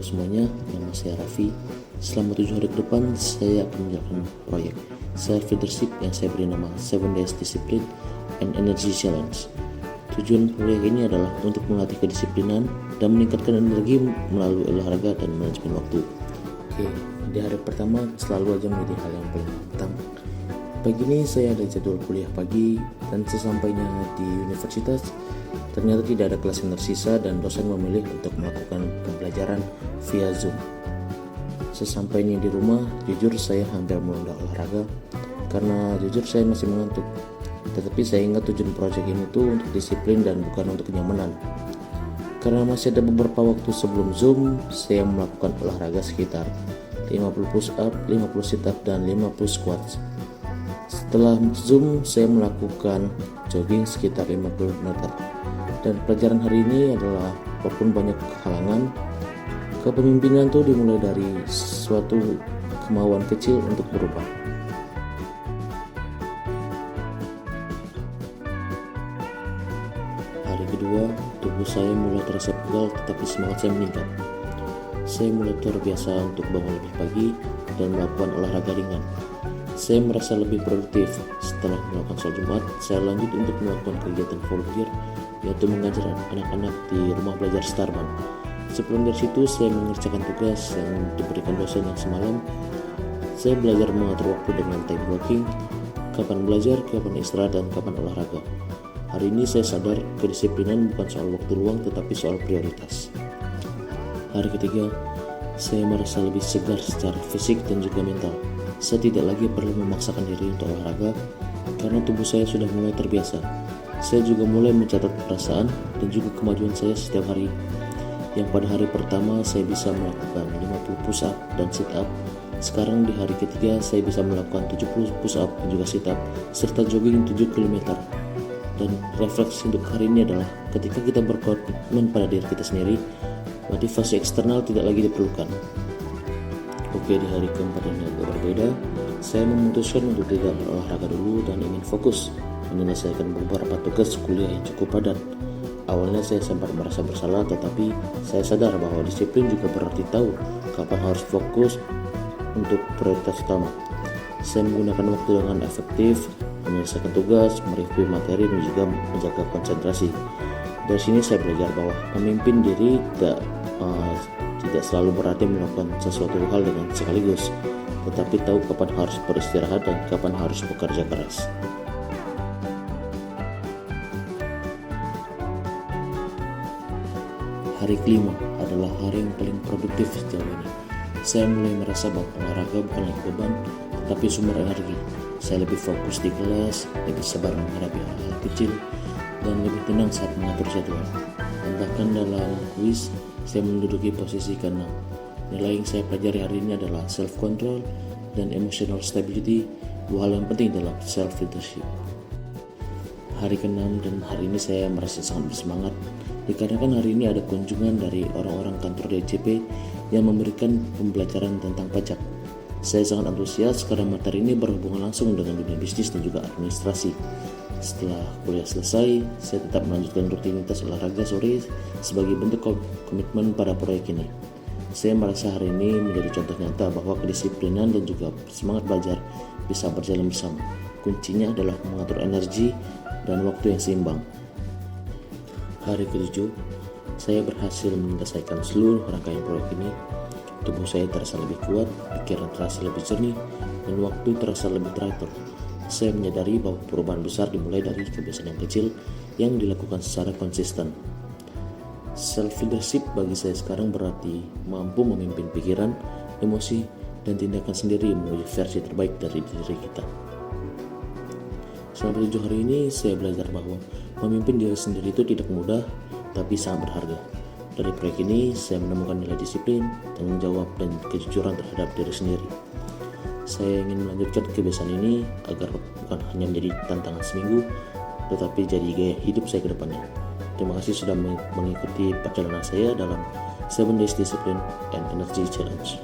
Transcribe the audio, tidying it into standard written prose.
semuanya, nama saya Raffi. Selama 7 hari ke depan, saya akan menjalankan proyek Self Leadership yang saya beri nama 7 Days Discipline and Energy Challenge. Tujuan proyek ini adalah untuk melatih kedisiplinan dan meningkatkan energi melalui olahraga dan manajemen waktu. Oke, di hari pertama selalu aja menjadi hal yang paling penting. Pagi ini saya ada jadwal kuliah pagi dan sesampainya di universitas, ternyata tidak ada kelas yang tersisa dan dosen memilih untuk melakukan pembelajaran via Zoom. Sesampainya di rumah, jujur saya hampir menunda olahraga karena jujur saya masih mengantuk. Tetapi saya ingat tujuan proyek ini tuh untuk disiplin dan bukan untuk kenyamanan. Karena masih ada beberapa waktu sebelum Zoom, saya melakukan olahraga sekitar 50 push up, 50 sit up, dan 50 squats. Setelah Zoom, saya melakukan jogging sekitar 50 meter. Dan pelajaran hari ini adalah walaupun banyak halangan, kepemimpinan itu dimulai dari suatu kemauan kecil untuk berubah. Hari kedua, tubuh saya mulai terasa pegal tetapi semangat saya meningkat. Saya mulai terbiasa untuk bangun lebih pagi dan melakukan olahraga ringan. Saya merasa lebih produktif. Setelah melakukan sholat Jumat, saya lanjut untuk melakukan kegiatan volunteer, yaitu mengajar anak-anak di rumah belajar Starman. Sebelum dari situ, saya mengerjakan tugas yang diberikan dosen yang semalam. Saya belajar mengatur waktu dengan time blocking, kapan belajar, kapan istirahat, dan kapan olahraga. Hari ini saya sadar kedisiplinan bukan soal waktu luang tetapi soal prioritas. Hari ketiga, saya merasa lebih segar secara fisik dan juga mental. Saya tidak lagi perlu memaksakan diri untuk olahraga karena tubuh saya sudah mulai terbiasa. Saya juga mulai mencatat perasaan dan juga kemajuan saya setiap hari. Yang pada hari pertama saya bisa melakukan 50 push up dan sit up. Sekarang di hari ketiga saya bisa melakukan 70 push up dan juga sit up serta jogging 7 km. Dan refleksi untuk hari ini adalah ketika kita berkomitmen pada diri kita sendiri, motivasi eksternal tidak lagi diperlukan. Oke, di hari keempat ini agak berbeda. Saya memutuskan untuk tidak berolahraga dulu dan ingin fokus menyelesaikan beberapa tugas kuliah yang cukup padat. Awalnya saya sempat merasa bersalah, tetapi saya sadar bahwa disiplin juga berarti tahu kapan harus fokus untuk prioritas utama. Saya menggunakan waktu dengan efektif, menyelesaikan tugas, mereview materi, dan juga menjaga konsentrasi. Dari sini saya belajar bahwa memimpin diri tidak selalu berarti melakukan sesuatu hal dengan sekaligus, tetapi tahu kapan harus beristirahat dan kapan harus bekerja keras. Hari kelima adalah hari yang paling produktif sejauh ini. Saya mulai merasa bahwa olahraga bukan lagi beban, tetapi sumber energi. Saya lebih fokus di kelas, lebih sabar menghadapi hal-hal kecil, dan lebih tenang saat mengatur jadwal. Dan bahkan dalam kuis, saya menduduki posisi ke-6. Nilai yang saya pelajari hari ini adalah self-control dan emotional stability, dua hal yang penting dalam self-leadership. Hari ke-6 dan hari ini saya merasa sangat bersemangat, dikarenakan hari ini ada kunjungan dari orang-orang kantor DJP yang memberikan pembelajaran tentang pajak. Saya sangat antusias karena materi ini berhubungan langsung dengan dunia bisnis dan juga administrasi. Setelah kuliah selesai, saya tetap melanjutkan rutinitas olahraga sore sebagai bentuk komitmen pada proyek ini. Saya merasa hari ini menjadi contoh nyata bahwa kedisiplinan dan juga semangat belajar bisa berjalan bersama. Kuncinya adalah mengatur energi dan waktu yang seimbang. Hari ke-7, saya berhasil menyelesaikan seluruh rangkaian proyek ini. Tubuh saya terasa lebih kuat, pikiran terasa lebih jernih, dan waktu terasa lebih teratur. Saya menyadari bahwa perubahan besar dimulai dari kebiasaan yang kecil yang dilakukan secara konsisten. Self-leadership bagi saya sekarang berarti mampu memimpin pikiran, emosi, dan tindakan sendiri menuju versi terbaik dari diri kita. Selama 7 hari ini, saya belajar bahwa memimpin diri sendiri itu tidak mudah, tapi sangat berharga. Dari proyek ini, saya menemukan nilai disiplin, tanggung jawab, dan kejujuran terhadap diri sendiri. Saya ingin melanjutkan kebiasaan ini agar bukan hanya menjadi tantangan seminggu, tetapi jadi gaya hidup saya ke depannya. Terima kasih sudah mengikuti perjalanan saya dalam 7 Days Discipline and Energy Challenge.